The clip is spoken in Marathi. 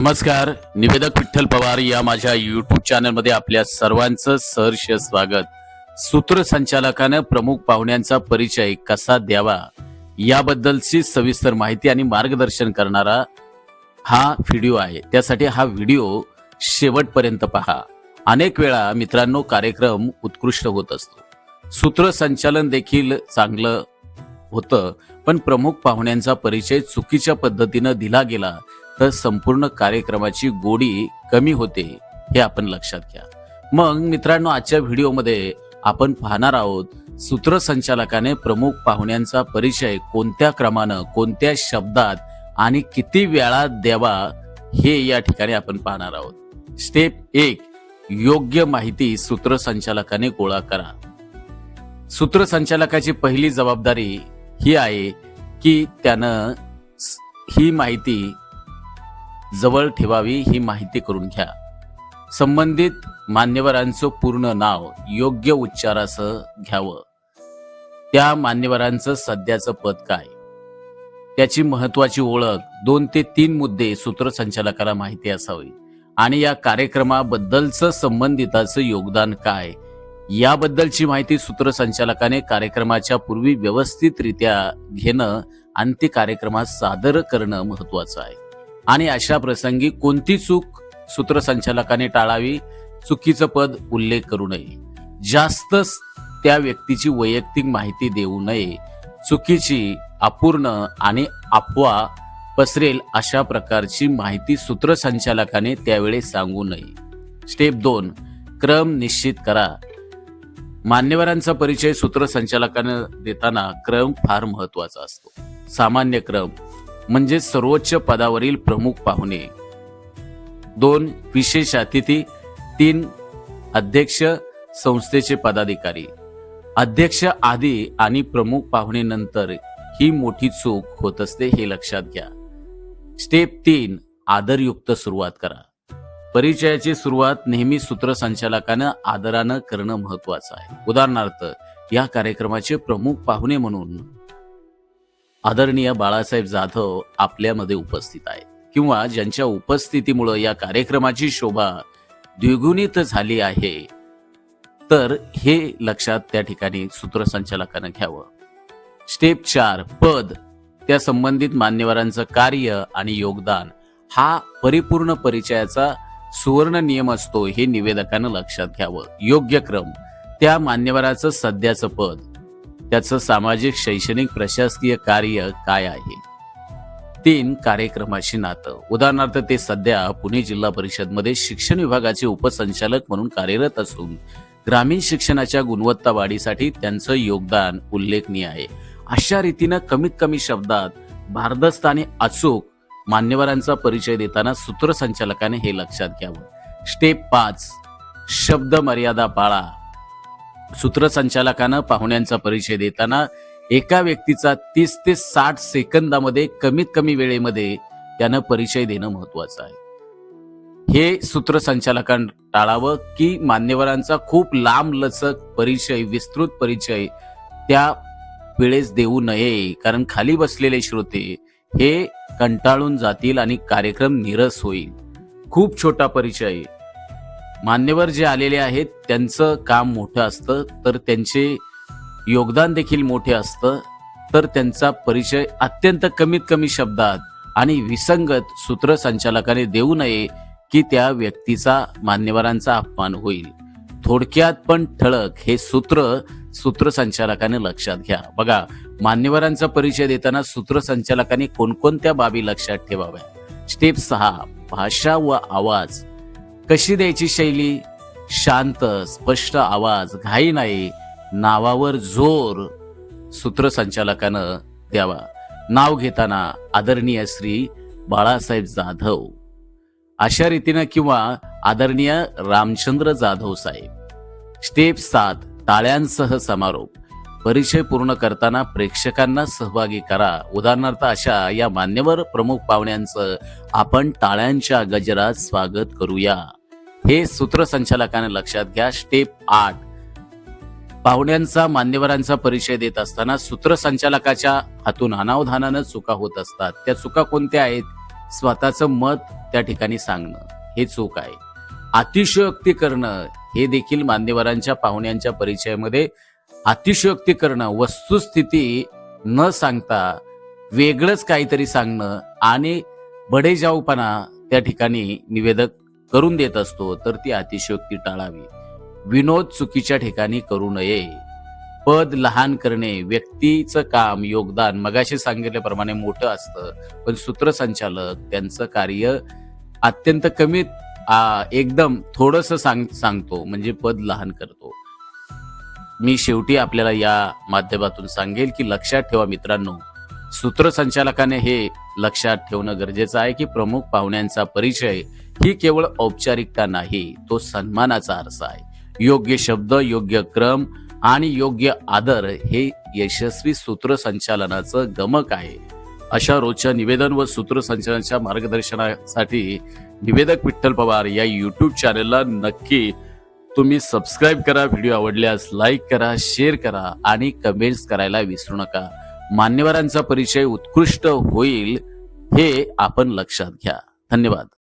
नमस्कार. निवेदक विठ्ठल पवार या माझ्या युट्यूब चॅनलमध्ये आपल्या सर्वांचं सहर्ष स्वागत. सूत्रसंचालकानं प्रमुख पाहुण्यांचा परिचय कसा द्यावा याबद्दलची सविस्तर माहिती आणि मार्गदर्शन करणारा हा व्हिडिओ आहे. त्यासाठी हा व्हिडिओ शेवटपर्यंत पहा. अनेक वेळा मित्रांनो कार्यक्रम उत्कृष्ट होत असतो, सूत्रसंचालन देखील चांगलं होतं, पण प्रमुख पाहुण्यांचा परिचय चुकीच्या पद्धतीनं दिला गेला तर संपूर्ण कार्यक्रमाची गोडी कमी होते, हे आपण लक्षात घ्या. मग मित्रांनो, आजच्या व्हिडिओमध्ये आपण पाहणार आहोत सूत्रसंचालकाने प्रमुख पाहुण्यांचा परिचय कोणत्या क्रमानं, कोणत्या शब्दात आणि किती वेळा द्यावा हे या ठिकाणी आपण पाहणार आहोत. स्टेप 1, योग्य माहिती सूत्रसंचालकाने गोळा करा. सूत्रसंचालकाची पहिली जबाबदारी ही आहे की त्यानं ही माहिती जवळ ठेवावी. ही माहिती करून घ्या. संबंधित मान्यवरांचं पूर्ण नाव योग्य उच्चारासह घ्यावं. त्या मान्यवरांचं सध्याचं पद काय, त्याची महत्वाची ओळख, 2 ते 3 मुद्दे सूत्रसंचालकाला माहिती असावी. आणि या कार्यक्रमाबद्दलचं संबंधिताचं योगदान काय याबद्दलची माहिती सूत्रसंचालकाने कार्यक्रमाच्या पूर्वी व्यवस्थितरित्या घेणं आणि ती कार्यक्रमात सादर करणं महत्वाचं आहे. आणि अशा प्रसंगी कोणती चूक सूत्रसंचालकाने टाळावी. चुकीचं पद उल्लेख करू नये. जास्त त्या व्यक्तीची वैयक्तिक माहिती देऊ नये. चुकीची, अपूर्ण आणि अफवा पसरेल अशा प्रकारची माहिती सूत्रसंचालकाने त्यावेळी सांगू नये. स्टेप 2, क्रम निश्चित करा. मान्यवरांचा परिचय सूत्रसंचालकाने देताना क्रम फार महत्वाचा असतो. सामान्य क्रम म्हणजे सर्वोच्च पदावरील प्रमुख पाहुणे, 2 विशेष अतिथी, 3 अध्यक्ष संस्थेचे पदाधिकारी. अध्यक्ष आधी आणि प्रमुख पाहुणे नंतर ही मोठी चूक होत असते, हे लक्षात घ्या. स्टेप 3, आदरयुक्त सुरुवात करा. परिचयाची सुरुवात नेहमी सूत्रसंचालकानं आदरानं करणं महत्वाचं आहे. उदाहरणार्थ, या कार्यक्रमाचे प्रमुख पाहुणे म्हणून आदरणीय बाळासाहेब जाधव आपल्यामध्ये उपस्थित आहेत, किंवा ज्यांच्या उपस्थितीमुळे या कार्यक्रमाची शोभा द्विगुणित झाली आहे, तर हे लक्षात त्या ठिकाणी सूत्रसंचालकानं घ्यावं. स्टेप 4, पद, त्या संबंधित मान्यवरांचं कार्य आणि योगदान हा परिपूर्ण परिचयाचा सुवर्ण नियम असतो, हे निवेदकानं लक्षात घ्यावं. योग्य क्रम, त्या मान्यवराचं सध्याचं पद, त्याचं सामाजिक, शैक्षणिक, प्रशासकीय कार्य काय आहे. 3 कार्यक्रमाशी नातं. उदाहरणार्थ, ते सध्या पुणे जिल्हा परिषदमध्ये शिक्षण विभागाचे उपसंचालक म्हणून कार्यरत असून ग्रामीण शिक्षणाच्या गुणवत्ता वाढीसाठी त्यांचं योगदान उल्लेखनीय आहे. अशा रीतीनं कमीत कमी शब्दात भारदस्त आणि अचूक मान्यवरांचा परिचय देताना सूत्रसंचालकाने हे लक्षात घ्यावं. स्टेप 5, शब्द मर्यादा पाळा. सूत्रसंचालकानं पाहुण्यांचा परिचय देताना एका व्यक्तीचा 30 ते 60 सेकंदामध्ये कमीत कमी वेळेमध्ये त्यानं परिचय देणं महत्वाचं आहे. हे सूत्रसंचालकानं टाळावं की मान्यवरांचा खूप लांब लचक परिचय, विस्तृत परिचय त्या वेळेस देऊ नये, कारण खाली बसलेले श्रोते हे कंटाळून जातील आणि कार्यक्रम नीरस होईल. खूप छोटा परिचय, मान्यवर जे आलेले आहेत त्यांचं काम मोठं असतं, तर त्यांचे योगदान देखील मोठे असतं, तर त्यांचा परिचय अत्यंत कमीत कमी शब्दात आणि विसंगत सूत्रसंचालकाने देऊ नये की त्या व्यक्तीचा, मान्यवरांचा अपमान होईल. थोडक्यात पण ठळक हे सूत्रसंचालकाने लक्षात घ्या. बघा, मान्यवरांचा परिचय देताना सूत्रसंचालकाने कोणकोणत्या बाबी लक्षात ठेवाव्या. स्टेप 6, भाषा व आवाज. कशी द्यायची शैली, शांत स्पष्ट आवाज, घाई नाही, नावावर जोर सूत्रसंचालकानं द्यावा. नाव घेताना आदरणीय श्री बाळासाहेब जाधव अशा रीतीनं, किंवा आदरणीय रामचंद्र जाधव साहेब. स्टेप 7, टाळ्यांसह समारोप. परिचय पूर्ण करताना प्रेक्षकांना सहभागी करा. उदाहरणार्थ, अशा या मान्यवर प्रमुख पाहुण्यांचं आपण टाळ्यांच्या गजरात स्वागत करूया, हे सूत्रसंचालकाने लक्षात घ्या. स्टेप 8, पाहुण्यांचा, मान्यवरांचा परिचय देत असताना सूत्रसंचालकाच्या हातून अनावधानानं चुका होत असतात. त्या चुका कोणत्या आहेत? स्वतःचं मत त्या ठिकाणी सांगणं हे चूक आहे. अतिशयोक्ती करणं हे देखील मान्यवरांच्या पाहुण्यांच्या परिचयामध्ये अतिशयोक्ती करणं, वस्तुस्थिती न सांगता वेगळंच काहीतरी सांगणं आणि बडेजाऊपणा त्या ठिकाणी निवेदक करून देत असतो, तर ती अतिशयोक्ती टाळावी. विनोद चुकीच्या ठिकाणी करू नये. पद लहान करणे, व्यक्तीचं काम, योगदान मगाशी सांगितल्याप्रमाणे मोठं असतं, पण सूत्रसंचालक त्यांचं कार्य अत्यंत कमी एकदम थोडंसं सांगतो म्हणजे पद लहान करतो. मी शेवटी आपल्याला या माध्यमातून सांगेल की लक्षात ठेवा मित्रांनो, सूत्रसंचालकाने हे लक्षात ठेवणं गरजेचं आहे की प्रमुख पाहुण्यांचा परिचय ही केवळ औपचारिकता नाही, तो सन्मानाचा आरसा आहे. योग्य शब्द, योग्य क्रम आणि योग्य आदर हे यशस्वी सूत्रसंचालनाचं गमक आहे. अशा रोजच्या निवेदन व सूत्रसंचालनाच्या मार्गदर्शनासाठी निवेदक विठ्ठल पवार या यूट्यूब चॅनलला नक्की तुम्ही सबस्क्राईब करा. व्हिडिओ आवडल्यास लाईक करा, शेअर करा आणि कमेंट्स करायला विसरू नका. मान्यवरांचा परिचय उत्कृष्ट होईल हे आपण लक्षात घ्या. धन्यवाद.